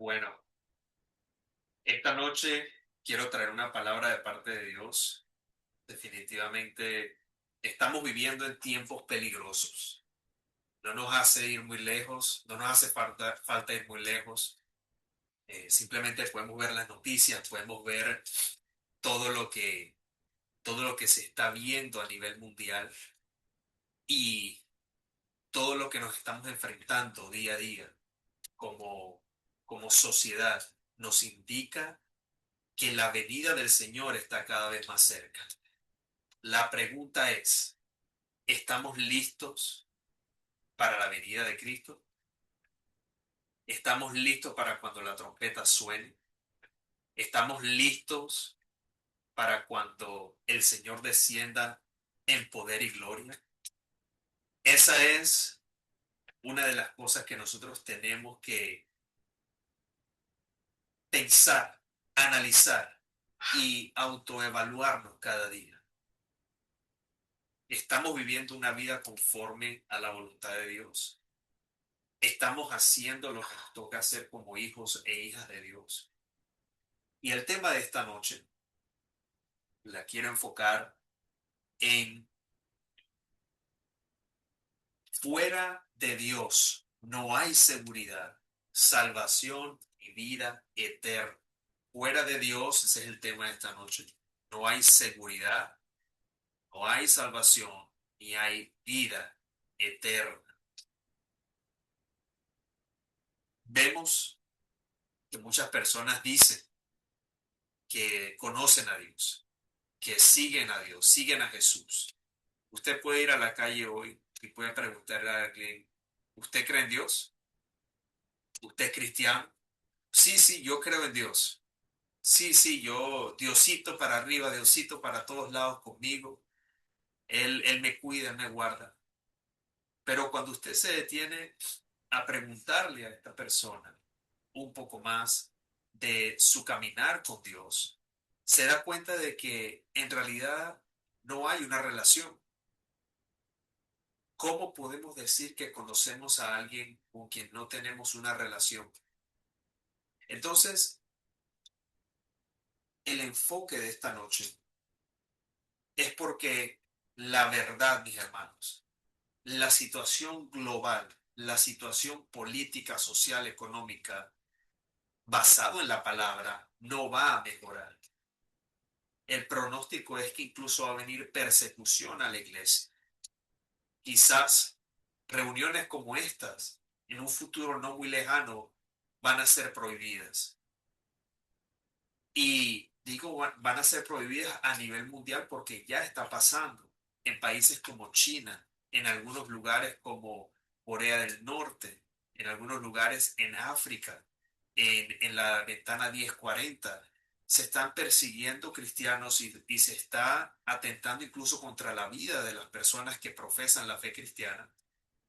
Bueno, esta noche quiero traer una palabra de parte de Dios. Definitivamente estamos viviendo en tiempos peligrosos. No nos hace ir muy lejos, no nos hace falta ir muy lejos. Simplemente podemos ver las noticias, podemos ver todo lo que, todo lo que se está viendo a nivel mundial y todo lo que nos estamos enfrentando día a día como, como sociedad nos indica que la venida del Señor está cada vez más cerca. La pregunta es, ¿estamos listos para la venida de Cristo? ¿Estamos listos para cuando la trompeta suene? ¿Estamos listos para cuando el Señor descienda en poder y gloria? Esa es una de las cosas que nosotros tenemos que pensar, analizar y autoevaluarnos cada día. ¿Estamos viviendo una vida conforme a la voluntad de Dios? ¿Estamos haciendo lo que nos toca hacer como hijos e hijas de Dios? Y el tema de esta noche la quiero enfocar en fuera de Dios no hay seguridad, salvación y vida eterna. Fuera de Dios, ese es el tema de esta noche. No hay seguridad, no hay salvación, ni hay vida eterna. Vemos que muchas personas dicen que conocen a Dios, que siguen a Dios, siguen a Jesús. Usted puede ir a la calle hoy y puede preguntarle a alguien, ¿usted cree en Dios? ¿Usted es cristiano? Sí, sí, yo creo en Dios. Sí, sí, yo, Diosito para arriba, Diosito para todos lados conmigo. Él me cuida, Él me guarda. Pero cuando usted se detiene a preguntarle a esta persona un poco más de su caminar con Dios, se da cuenta de que en realidad no hay una relación. ¿Cómo podemos decir que conocemos a alguien con quien no tenemos una relación? Entonces, el enfoque de esta noche es porque la verdad, mis hermanos, la situación global, la situación política, social, económica, basado en la palabra, no va a mejorar. El pronóstico es que incluso va a venir persecución a la iglesia. Quizás reuniones como estas, en un futuro no muy lejano, van a ser prohibidas. Y digo, van a ser prohibidas a nivel mundial porque ya está pasando en países como China, en algunos lugares como Corea del Norte, en algunos lugares en África, en la ventana 1040. Se están persiguiendo cristianos y se está atentando incluso contra la vida de las personas que profesan la fe cristiana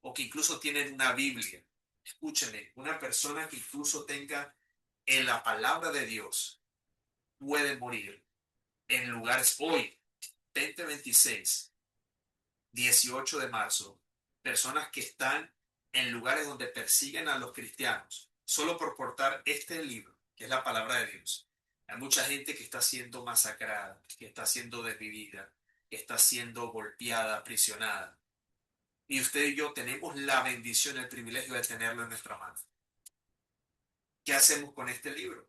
o que incluso tienen una Biblia. Escúcheme, una persona que incluso tenga en la palabra de Dios puede morir en lugares hoy, 2026, 18 de marzo, personas que están en lugares donde persiguen a los cristianos solo por portar este libro, que es la palabra de Dios. Hay mucha gente que está siendo masacrada, que está siendo desvivida, que está siendo golpeada, aprisionada. Y usted y yo tenemos la bendición, el privilegio de tenerlo en nuestra mano. ¿Qué hacemos con este libro?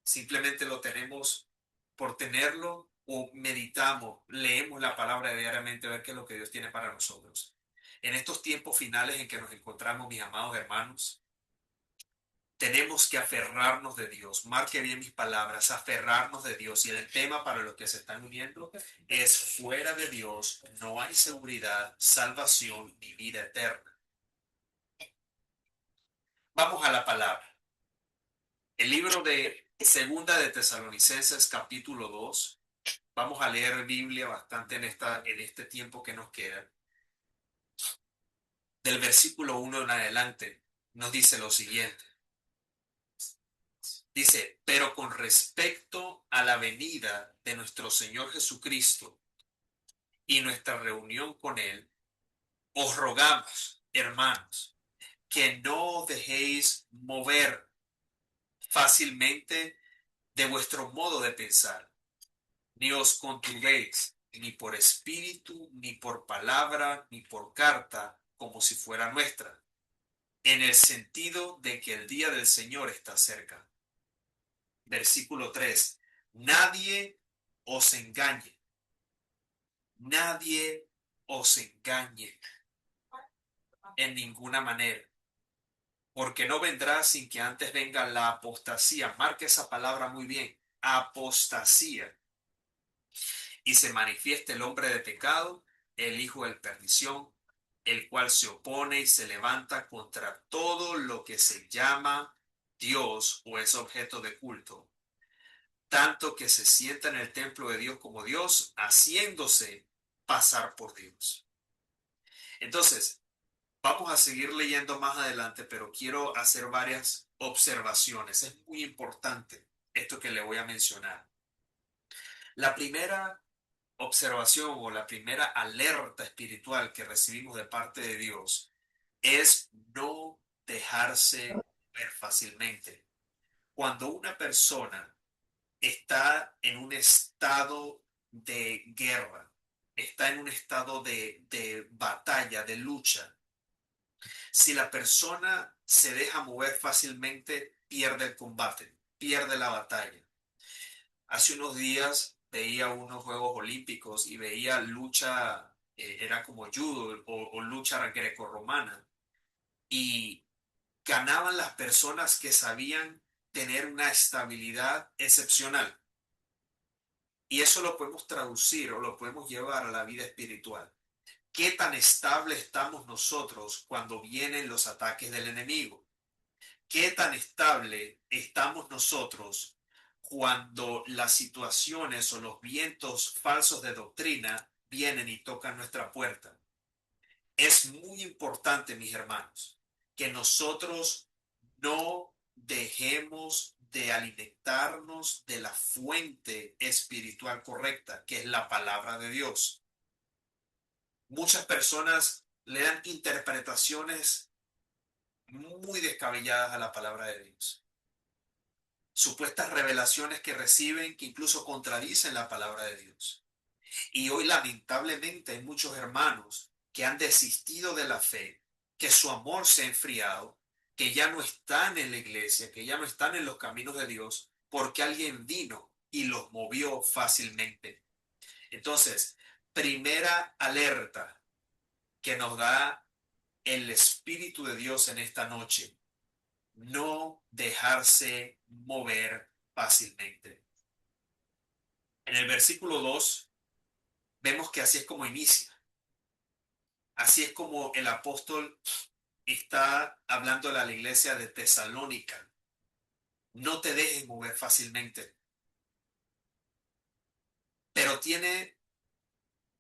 Simplemente lo tenemos por tenerlo o meditamos, leemos la palabra diariamente a ver qué es lo que Dios tiene para nosotros. En estos tiempos finales en que nos encontramos, mis amados hermanos, tenemos que aferrarnos de Dios. Marque bien mis palabras, aferrarnos de Dios. Y el tema para los que se están uniendo es fuera de Dios no hay seguridad, salvación ni vida eterna. Vamos a la palabra. El libro de Segunda de Tesalonicenses, capítulo 2. Vamos a leer Biblia bastante en este tiempo que nos queda. Del versículo 1 en adelante nos dice lo siguiente. Dice, pero con respecto a la venida de nuestro Señor Jesucristo y nuestra reunión con Él, os rogamos, hermanos, que no dejéis mover. fácilmente de vuestro modo de pensar, ni os conturbéis, ni por espíritu, ni por palabra, ni por carta, como si fuera nuestra, en el sentido de que el día del Señor está cerca. Versículo 3. Nadie os engañe, nadie os engañe en ninguna manera, porque no vendrá sin que antes venga la apostasía. Marque esa palabra muy bien, apostasía, y se manifieste el hombre de pecado, el hijo de perdición, el cual se opone y se levanta contra todo lo que se llama Dios o es objeto de culto, tanto que se sienta en el templo de Dios como Dios, haciéndose pasar por Dios. Entonces, vamos a seguir leyendo más adelante, pero quiero hacer varias observaciones. Es muy importante esto que le voy a mencionar. La primera observación o la primera alerta espiritual que recibimos de parte de Dios es no dejarse ver fácilmente. Cuando una persona está en un estado de guerra, está en un estado de batalla, de lucha, si la persona se deja mover fácilmente, pierde el combate, pierde la batalla. Hace unos días veía unos Juegos Olímpicos y veía lucha, era como judo o lucha grecorromana, y ganaban las personas que sabían tener una estabilidad excepcional. Y eso lo podemos traducir o lo podemos llevar a la vida espiritual. ¿Qué tan estable estamos nosotros cuando vienen los ataques del enemigo? ¿Qué tan estable estamos nosotros cuando las situaciones o los vientos falsos de doctrina vienen y tocan nuestra puerta? Es muy importante, mis hermanos, que nosotros no dejemos de alimentarnos de la fuente espiritual correcta, que es la palabra de Dios. Muchas personas le dan interpretaciones muy descabelladas a la palabra de Dios. Supuestas revelaciones que reciben que incluso contradicen la palabra de Dios. Y hoy lamentablemente hay muchos hermanos que han desistido de la fe, que su amor se ha enfriado, que ya no están en la iglesia, que ya no están en los caminos de Dios, porque alguien vino y los movió fácilmente. Entonces, primera alerta que nos da el Espíritu de Dios en esta noche: no dejarse mover fácilmente. En el versículo 2 vemos que así es como inicia. Así es como el apóstol está hablando a la iglesia de Tesalónica. No te dejes mover fácilmente. Pero tiene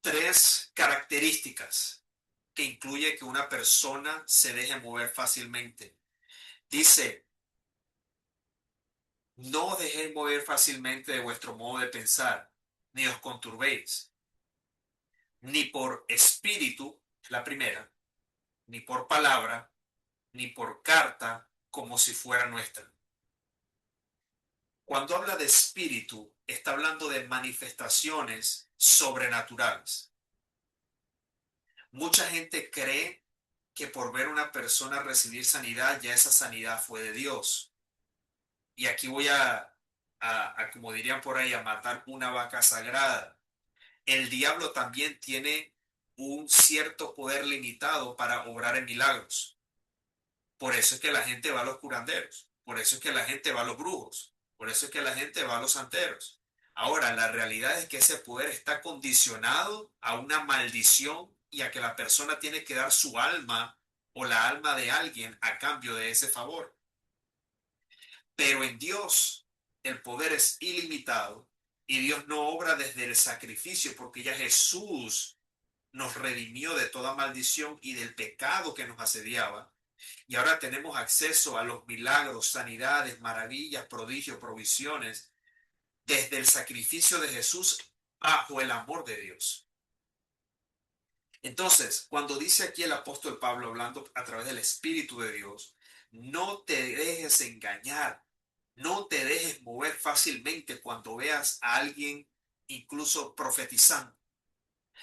tres características que incluye que una persona se deje mover fácilmente. Dice: no os dejéis mover fácilmente de vuestro modo de pensar, ni os conturbéis, ni por espíritu, la primera, ni por palabra, ni por carta, como si fuera nuestra. Cuando habla de espíritu, está hablando de manifestaciones sobrenaturales. Mucha gente cree que por ver a una persona recibir sanidad, ya esa sanidad fue de Dios. Y aquí voy como dirían por ahí, a matar una vaca sagrada. El diablo también tiene un cierto poder limitado para obrar en milagros. Por eso es que la gente va a los curanderos. Por eso es que la gente va a los brujos. Por eso es que la gente va a los santeros. Ahora, la realidad es que ese poder está condicionado a una maldición y a que la persona tiene que dar su alma o la alma de alguien a cambio de ese favor. Pero en Dios el poder es ilimitado y Dios no obra desde el sacrificio, porque ya Jesús nos redimió de toda maldición y del pecado que nos asediaba. Y ahora tenemos acceso a los milagros, sanidades, maravillas, prodigios, provisiones, desde el sacrificio de Jesús bajo el amor de Dios. Entonces, cuando dice aquí el apóstol Pablo, hablando a través del Espíritu de Dios: no te dejes engañar, No te dejes mover fácilmente cuando veas a alguien incluso profetizando.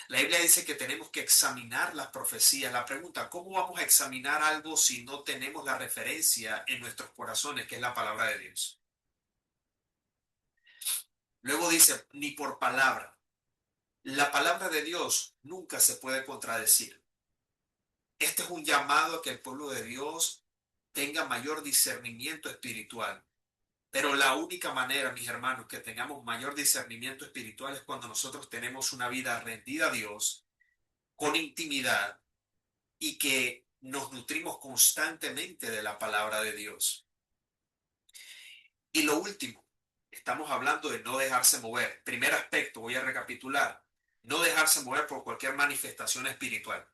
La Biblia dice que tenemos que examinar las profecías. La pregunta, ¿cómo vamos a examinar algo si no tenemos la referencia en nuestros corazones, que es la palabra de Dios? Luego dice, ni por palabra. La palabra de Dios nunca se puede contradecir. Este es un llamado a que el pueblo de Dios tenga mayor discernimiento espiritual. Pero la única manera, mis hermanos, que tengamos mayor discernimiento espiritual es cuando nosotros tenemos una vida rendida a Dios, con intimidad y que nos nutrimos constantemente de la palabra de Dios. Y lo último, estamos hablando de no dejarse mover. Primer aspecto, voy a recapitular, no dejarse mover por cualquier manifestación espiritual.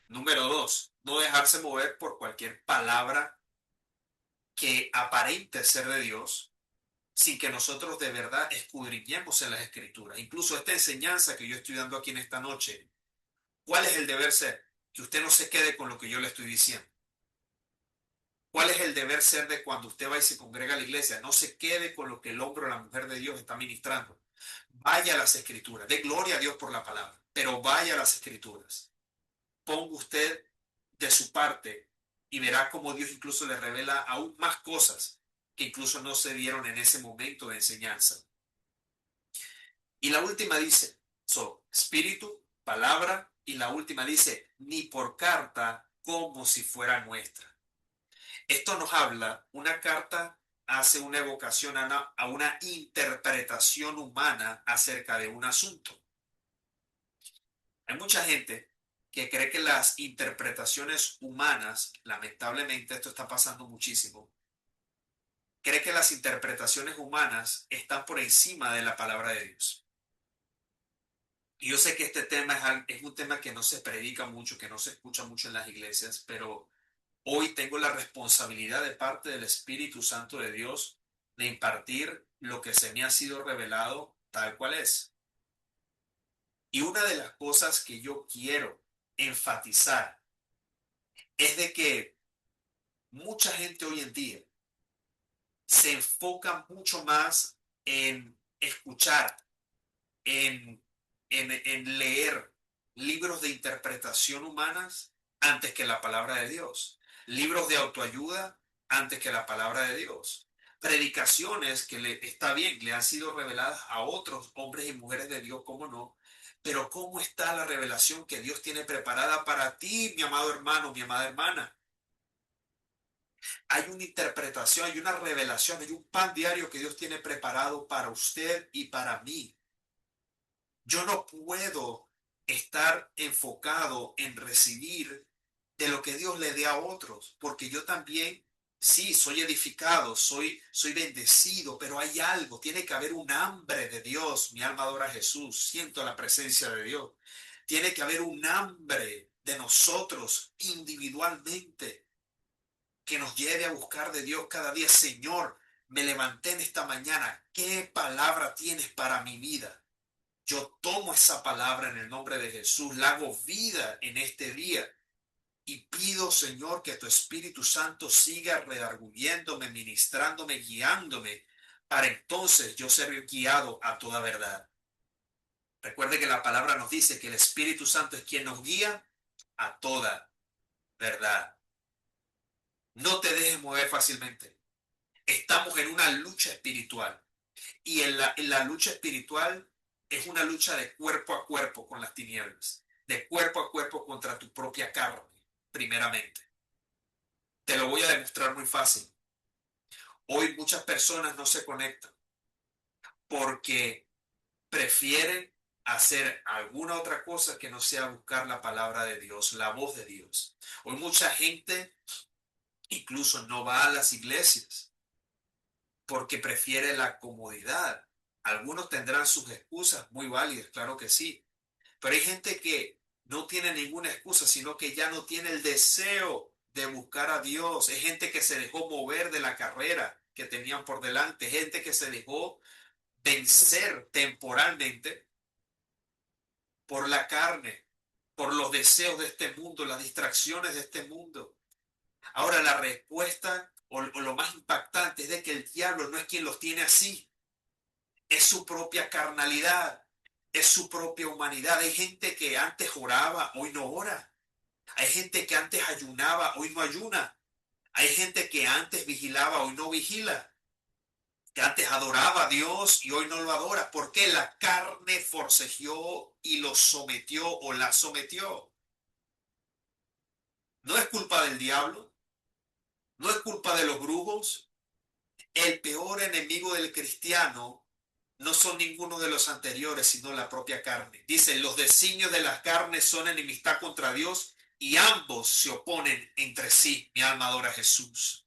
Número dos, no dejarse mover por cualquier palabra que aparente ser de Dios, sin que nosotros de verdad escudriñemos en las escrituras. Incluso esta enseñanza que yo estoy dando aquí en esta noche, ¿cuál es el deber ser? Que usted no se quede con lo que yo le estoy diciendo. ¿Cuál es el deber ser de cuando usted va y se congrega a la iglesia? No se quede con lo que el hombre o la mujer de Dios está ministrando. Vaya a las escrituras. Dé gloria a Dios por la palabra, pero vaya a las escrituras. Ponga usted de su parte y verá cómo Dios incluso le revela aún más cosas que incluso no se dieron en ese momento de enseñanza. Y la última dice, espíritu, palabra, y la última dice, ni por carta como si fuera nuestra. Esto nos habla, una carta hace una evocación a una interpretación humana acerca de un asunto. Hay mucha gente que cree que las interpretaciones humanas, lamentablemente esto está pasando muchísimo, cree que las interpretaciones humanas están por encima de la palabra de Dios. Y yo sé que este tema es un tema que no se predica mucho, que no se escucha mucho en las iglesias, pero hoy tengo la responsabilidad de parte del Espíritu Santo de Dios de impartir lo que se me ha sido revelado tal cual es. Y una de las cosas que yo quiero enfatizar es de que mucha gente hoy en día se enfoca mucho más en escuchar, en, en leer libros de interpretación humanas antes que la palabra de Dios, libros de autoayuda antes que la palabra de Dios, predicaciones que está bien, le han sido reveladas a otros hombres y mujeres de Dios, cómo no, pero ¿cómo está la revelación que Dios tiene preparada para ti, mi amado hermano, mi amada hermana? Hay una interpretación, hay una revelación, hay un pan diario que Dios tiene preparado para usted y para mí. Yo no puedo estar enfocado en recibir de lo que Dios le dé a otros, porque yo también, sí, soy edificado, soy bendecido, pero hay algo, tiene que haber un hambre de Dios. Mi alma adora a Jesús, siento la presencia de Dios. Tiene que haber un hambre de nosotros individualmente que nos lleve a buscar de Dios cada día. Señor, me levanté en esta mañana. ¿Qué palabra tienes para mi vida? Yo tomo esa palabra en el nombre de Jesús, la hago vida en este día y pido, Señor, que tu Espíritu Santo siga redarguyéndome, ministrándome, guiándome, para entonces yo ser guiado a toda verdad. Recuerde que la palabra nos dice que el Espíritu Santo es quien nos guía a toda verdad. No te dejes mover fácilmente. Estamos en una lucha espiritual. Y en la lucha espiritual es una lucha de cuerpo a cuerpo con las tinieblas, de cuerpo a cuerpo contra tu propia carne, primeramente. Te lo voy a demostrar muy fácil. Hoy muchas personas no se conectan porque prefieren hacer alguna otra cosa que no sea buscar la palabra de Dios, la voz de Dios. Hoy mucha gente incluso no va a las iglesias porque prefiere la comodidad. Algunos tendrán sus excusas muy válidas, claro que sí. Pero hay gente que no tiene ninguna excusa, sino que ya no tiene el deseo de buscar a Dios. Hay gente que se dejó mover de la carrera que tenían por delante. Gente que se dejó vencer temporalmente por la carne, por los deseos de este mundo, las distracciones de este mundo. Ahora la respuesta o lo más impactante es de que el diablo no es quien los tiene así, es su propia carnalidad, es su propia humanidad. Hay gente que antes oraba, hoy no ora. Hay gente que antes ayunaba, hoy no ayuna. Hay gente que antes vigilaba, hoy no vigila. Que antes adoraba a Dios y hoy no lo adora. Porque la carne forcejeó y lo sometió o la sometió. No es culpa del diablo, no es culpa de los brujos. El peor enemigo del cristiano no son ninguno de los anteriores, sino la propia carne. Dice, los designios de las carnes son enemistad contra Dios y ambos se oponen entre sí. Mi alma adora a Jesús.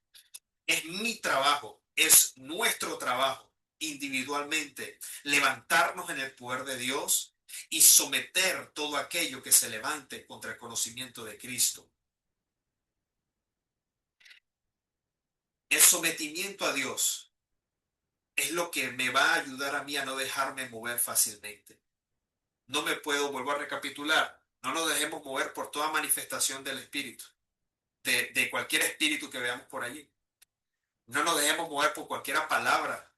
Es mi trabajo, es nuestro trabajo individualmente, levantarnos en el poder de Dios y someter todo aquello que se levante contra el conocimiento de Cristo. El sometimiento a Dios es lo que me va a ayudar a mí a no dejarme mover fácilmente. No me puedo, vuelvo a recapitular, no nos dejemos mover por toda manifestación del Espíritu, de cualquier espíritu que veamos por allí. No nos dejemos mover por cualquier palabra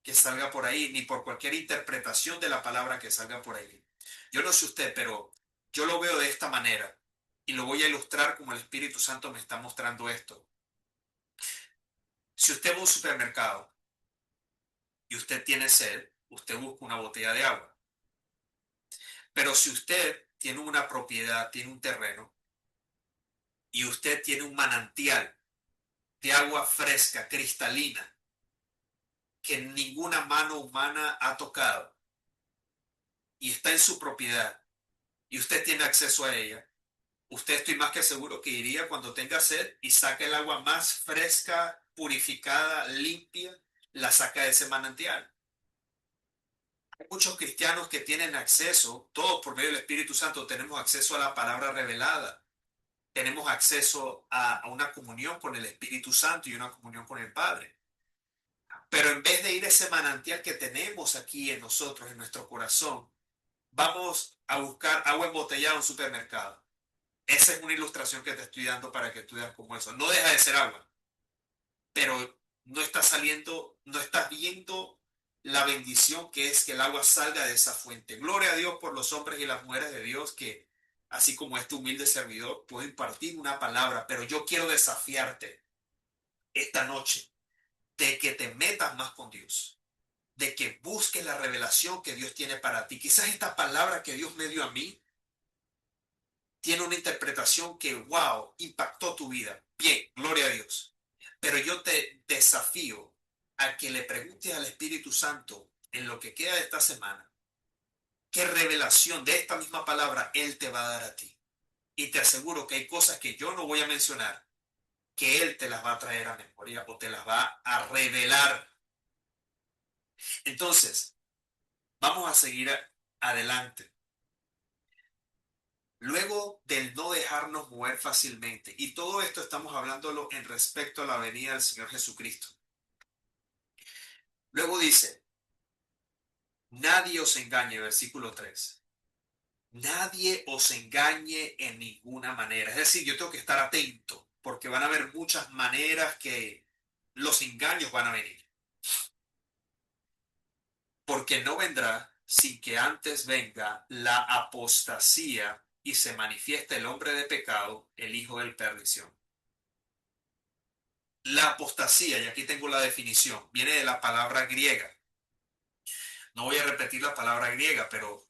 que salga por ahí, ni por cualquier interpretación de la palabra que salga por ahí. Yo no sé usted, pero yo lo veo de esta manera y lo voy a ilustrar como el Espíritu Santo me está mostrando esto. Si usted va a un supermercado y usted tiene sed, usted busca una botella de agua. Pero si usted tiene una propiedad, tiene un terreno y usted tiene un manantial de agua fresca, cristalina, que ninguna mano humana ha tocado y está en su propiedad y usted tiene acceso a ella, usted estoy más que seguro que iría cuando tenga sed y saque el agua más fresca, purificada, limpia, la saca de ese manantial. Hay muchos cristianos que tienen acceso, todos por medio del Espíritu Santo tenemos acceso a la palabra revelada, tenemos acceso a una comunión con el Espíritu Santo y una comunión con el Padre. Pero en vez de ir a ese manantial que tenemos aquí en nosotros, en nuestro corazón, vamos a buscar agua embotellada en un supermercado. Esa es una ilustración que te estoy dando para que tú veas cómo eso. No deja de ser agua, pero no está saliendo, no estás viendo la bendición que es que el agua salga de esa fuente. Gloria a Dios por los hombres y las mujeres de Dios que, así como este humilde servidor, puedo impartir una palabra, pero yo quiero desafiarte esta noche de que te metas más con Dios, de que busques la revelación que Dios tiene para ti. Quizás esta palabra que Dios me dio a mí tiene una interpretación que, wow, impactó tu vida. Bien, gloria a Dios. Pero yo te desafío a que le preguntes al Espíritu Santo en lo que queda de esta semana, qué revelación de esta misma palabra Él te va a dar a ti. Y te aseguro que hay cosas que yo no voy a mencionar, que Él te las va a traer a memoria o te las va a revelar. Entonces, vamos a seguir adelante. Luego del no dejarnos mover fácilmente, y todo esto estamos hablándolo en respecto a la venida del Señor Jesucristo. Luego dice, nadie os engañe, versículo 3. Nadie os engañe en ninguna manera. Es decir, yo tengo que estar atento, porque van a haber muchas maneras que los engaños van a venir. Porque no vendrá sin que antes venga la apostasía y se manifieste el hombre de pecado, el hijo de perdición. La apostasía, y aquí tengo la definición, viene de la palabra griega. No voy a repetir la palabra griega, pero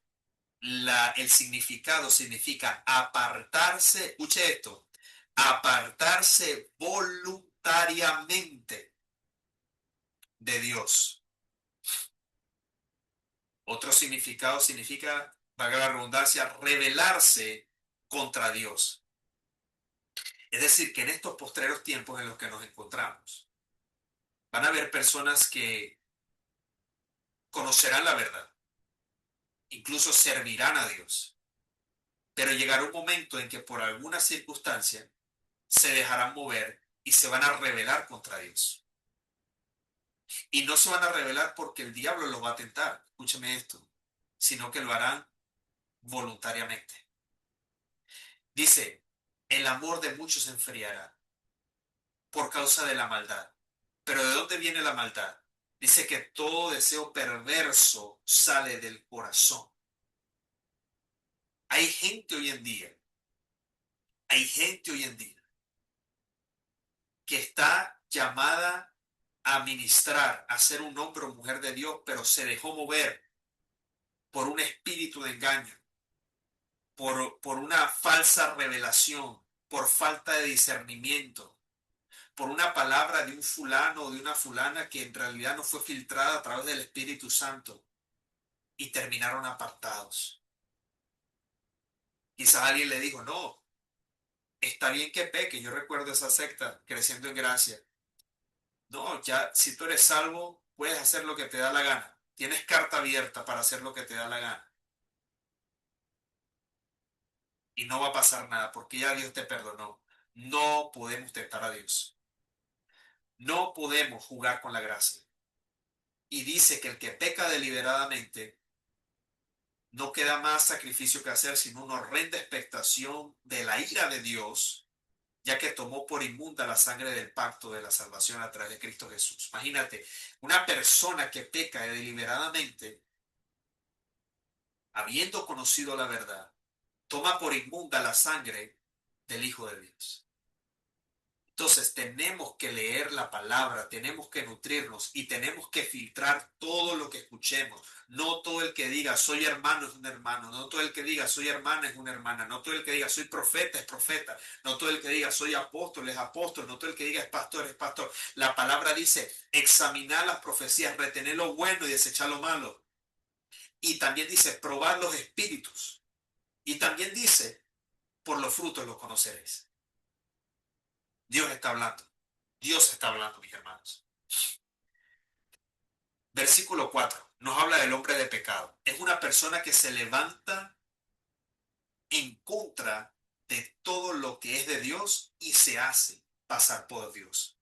el significado significa apartarse, escuche esto, apartarse voluntariamente de Dios. Otro significado significa, valga la redundancia, rebelarse contra Dios. Es decir, que en estos postreros tiempos en los que nos encontramos, van a haber personas que conocerán la verdad, incluso servirán a Dios, pero llegará un momento en que por alguna circunstancia se dejarán mover y se van a rebelar contra Dios. Y no se van a rebelar porque el diablo los va a tentar, escúcheme esto, sino que lo harán voluntariamente. Dice, el amor de muchos se enfriará. por causa de la maldad. Pero ¿de dónde viene la maldad? Dice que todo deseo perverso sale del corazón. Hay gente hoy en día, hay gente hoy en día que está llamada a ministrar, a ser un hombre o mujer de Dios, pero se dejó mover por un espíritu de engaño, por una falsa revelación, por falta de discernimiento, por una palabra de un fulano o de una fulana que en realidad no fue filtrada a través del Espíritu Santo y terminaron apartados. Quizás alguien le dijo, no, está bien que peque. Yo recuerdo esa secta creciendo en gracia. No, ya si tú eres salvo, puedes hacer lo que te da la gana. Tienes carta abierta para hacer lo que te da la gana. Y no va a pasar nada porque ya Dios te perdonó. No podemos tentar a Dios. No podemos jugar con la gracia. Y dice que el que peca deliberadamente no queda más sacrificio que hacer, sino una horrenda expectación de la ira de Dios, ya que tomó por inmunda la sangre del pacto de la salvación a través de Cristo Jesús. Imagínate, una persona que peca deliberadamente, habiendo conocido la verdad, toma por inmunda la sangre del Hijo de Dios. Entonces tenemos que leer la palabra, tenemos que nutrirnos y tenemos que filtrar todo lo que escuchemos. No todo el que diga soy hermano es un hermano, no todo el que diga soy hermana es una hermana, no todo el que diga soy profeta es profeta, no todo el que diga soy apóstol es apóstol, no todo el que diga es pastor es pastor. La palabra dice examinar las profecías, retener lo bueno y desechar lo malo. Y también dice probar los espíritus. Y también dice por los frutos los conoceréis. Dios está hablando. Dios está hablando, mis hermanos. Versículo 4 nos habla del hombre de pecado. Es una persona que se levanta en contra de todo lo que es de Dios y se hace pasar por Dios.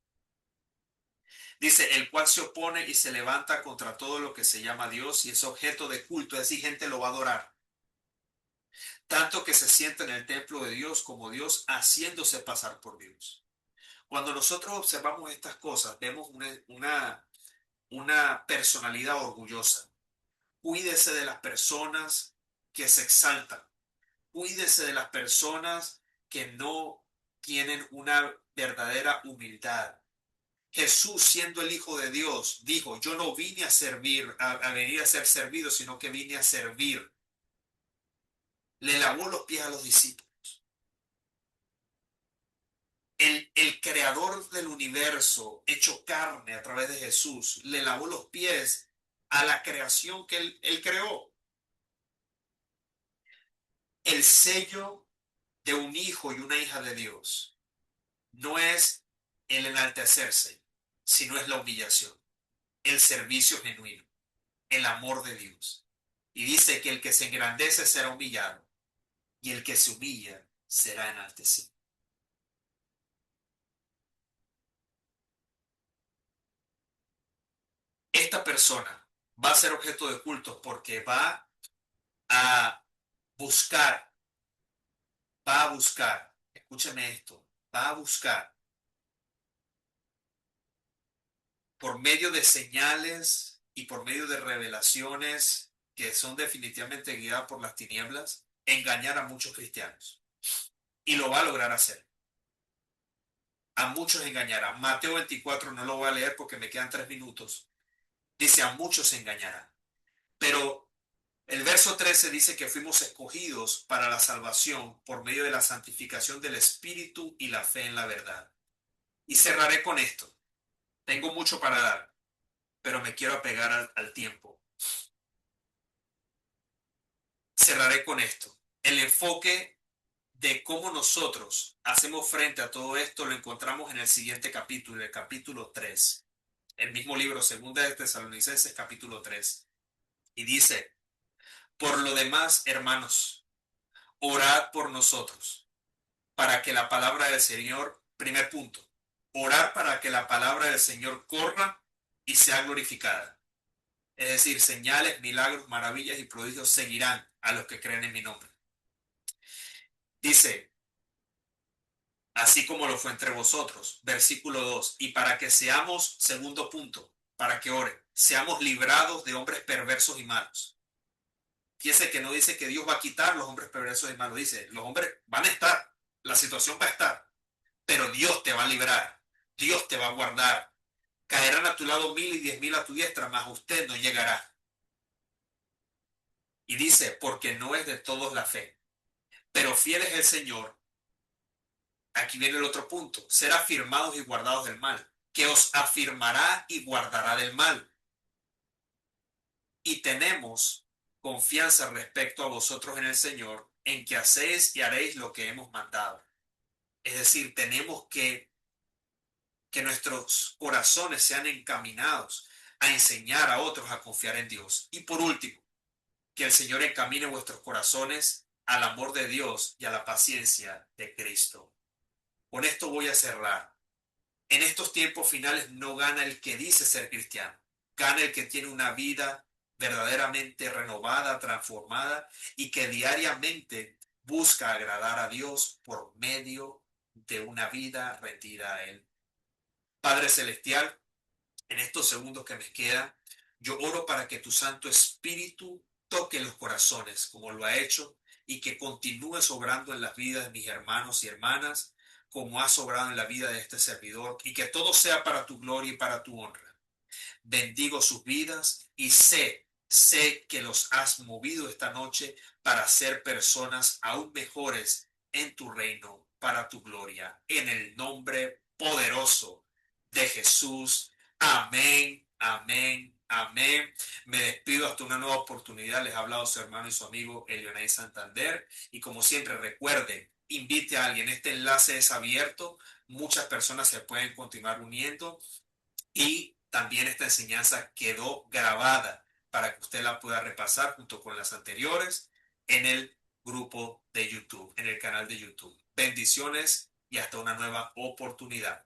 Dice, el cual se opone y se levanta contra todo lo que se llama Dios y es objeto de culto, es decir, gente lo va a adorar. Tanto que se sienta en el templo de Dios como Dios haciéndose pasar por Dios. Cuando nosotros observamos estas cosas, vemos una personalidad orgullosa. Cuídese de las personas que se exaltan. Cuídese de las personas que no tienen una verdadera humildad. Jesús, siendo el Hijo de Dios, dijo, yo no vine a servir, a venir a ser servido, sino que vine a servir. Le lavó los pies a los discípulos. El creador del universo, hecho carne a través de Jesús, le lavó los pies a la creación que él creó. El sello de un hijo y una hija de Dios no es el enaltecerse, sino es la humillación, el servicio genuino, el amor de Dios. Y dice que el que se engrandece será humillado y el que se humilla será enaltecido. Esta persona va a ser objeto de culto porque a buscar, escúchame esto, va a buscar por medio de señales y por medio de revelaciones que son definitivamente guiadas por las tinieblas, engañar a muchos cristianos. Y lo va a lograr hacer. A muchos engañará. Mateo 24 no lo voy a leer porque me quedan 3 minutos. Dice, a muchos engañará. Pero el verso 13 dice que fuimos escogidos para la salvación por medio de la santificación del Espíritu y la fe en la verdad. Y cerraré con esto. Tengo mucho para dar, pero me quiero apegar al tiempo. Cerraré con esto. El enfoque de cómo nosotros hacemos frente a todo esto lo encontramos en el siguiente capítulo, el capítulo 3. El mismo libro, Segunda de Tesalonicenses, capítulo 3. Y dice, por lo demás, hermanos, orad por nosotros, para que la palabra del Señor, primer punto, orar para que la palabra del Señor corra y sea glorificada. Es decir, señales, milagros, maravillas y prodigios seguirán a los que creen en mi nombre. Dice, así como lo fue entre vosotros. Versículo 2. Y para que seamos, segundo punto, para que ore, seamos librados de hombres perversos y malos. Fíjese que no dice que Dios va a quitar los hombres perversos y malos, dice, los hombres van a estar, la situación va a estar, pero Dios te va a librar, Dios te va a guardar. Caerán a tu lado 1000 y 10.000 a tu diestra, mas usted no llegará. Y dice, porque no es de todos la fe, pero fiel es el Señor. Aquí viene el otro punto, ser afirmados y guardados del mal, que os afirmará y guardará del mal. Y tenemos confianza respecto a vosotros en el Señor, en que hacéis y haréis lo que hemos mandado. Es decir, tenemos que nuestros corazones sean encaminados a enseñar a otros a confiar en Dios. Y por último, que el Señor encamine vuestros corazones al amor de Dios y a la paciencia de Cristo. Con esto voy a cerrar. En estos tiempos finales no gana el que dice ser cristiano, gana el que tiene una vida verdaderamente renovada, transformada y que diariamente busca agradar a Dios por medio de una vida rendida a Él. Padre Celestial, en estos segundos que me quedan, yo oro para que tu Santo Espíritu toque los corazones como lo ha hecho y que continúe sobrando en las vidas de mis hermanos y hermanas como ha sobrado en la vida de este servidor y que todo sea para tu gloria y para tu honra. Bendigo sus vidas y sé que los has movido esta noche para ser personas aún mejores en tu reino, para tu gloria. En el nombre poderoso de Jesús. Amén, amén, amén. Me despido hasta una nueva oportunidad. Les ha hablado su hermano y su amigo Elionay Santander. Y como siempre, recuerden, invite a alguien. Este enlace es abierto. Muchas personas se pueden continuar uniendo y también esta enseñanza quedó grabada para que usted la pueda repasar junto con las anteriores en el grupo de YouTube, en el canal de YouTube. Bendiciones y hasta una nueva oportunidad.